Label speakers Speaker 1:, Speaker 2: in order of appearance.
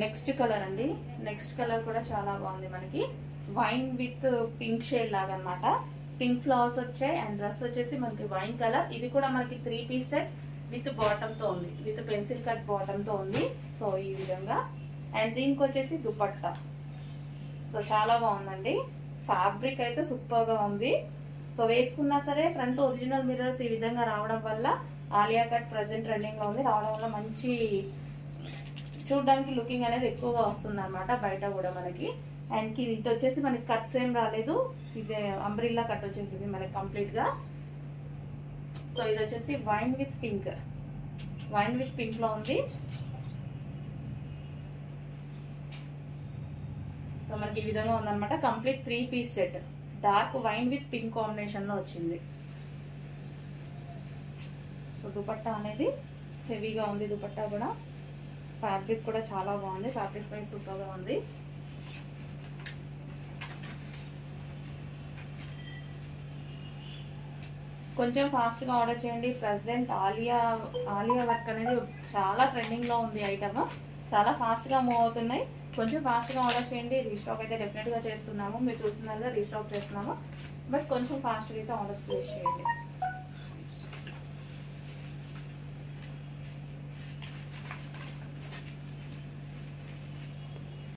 Speaker 1: Next colour అండి, next colour కూడా చాలా బాగుంది. మనకి వైన్ విత్ పింక్ షేడ్ లాగా అనమాట. పింక్ ఫ్లవర్స్ వచ్చాయి అండ్ డ్రెస్ వచ్చేసి మనకి వైన్ కలర్. ఇది కూడా మనకి 3 పీస్ సెట్ విత్ బాటమ్ తో ఉంది, విత్ పెన్సిల్ కట్ బాటమ్ తో ఉంది. సో ఈ విధంగా. అండ్ దీనికి వచ్చేసి దుపట్టా. సో చాలా బాగుందండి, ఫ్యాబ్రిక్ అయితే సూపర్ గా ఉంది. సో వేసుకున్నా సరే ఫ్రంట్ ఒరిజినల్ మిర్రర్స్ ఈ విధంగా రావడం వల్ల ఆలియా కట్ ప్రెసెంట్ ట్రెండింగ్ లో ఉంది. రావడం వల్ల మంచి చూడడానికి లుకింగ్ అనేది ఎక్కువగా వస్తుంది అనమాట బయట కూడా మనకి. అండ్ ఇది వచ్చేసి మనకి కట్స్ ఏం రాలేదు, ఇది అంబ్రిల్లా కట్ వచ్చేసింది మనకి కంప్లీట్ గా. సో ఇది వచ్చేసి wine with pink, wine with pink లో ఉంది. సో మనకి ఈ విధంగా ఉందన్నమాట. Complete 3 piece set, dark wine with pink combination లో వచ్చింది. సో దుపట్టా అనేది హెవీగా ఉంది, దుపట్టా కూడా. ఫ్యాబ్రిక్ కూడా చాలా బాగుంది, ఫ్యాబ్రిక్ ప్రైస్ సూపర్ గా ఉంది. కొంచెం ఫాస్ట్ గా ఆర్డర్ చేయండి. ప్రెసెంట్ ఆలియా వర్క్ అనేది చాలా ట్రెండింగ్ లో ఉంది ఐటమ్. చాలా ఫాస్ట్ గా మూవ్ అవుతున్నాయి. కొంచెం ఫాస్ట్ గా ఆర్డర్ చేయండి. రీస్టాక్ అయితే డెఫినెట్ గా చేస్తున్నాము, మీరు చూస్తున్నారు రీస్టాక్ చేస్తున్నాము. బట్ కొంచెం ఫాస్ట్ గా అయితే ఆర్డర్స్ ప్లేస్ చేయండి.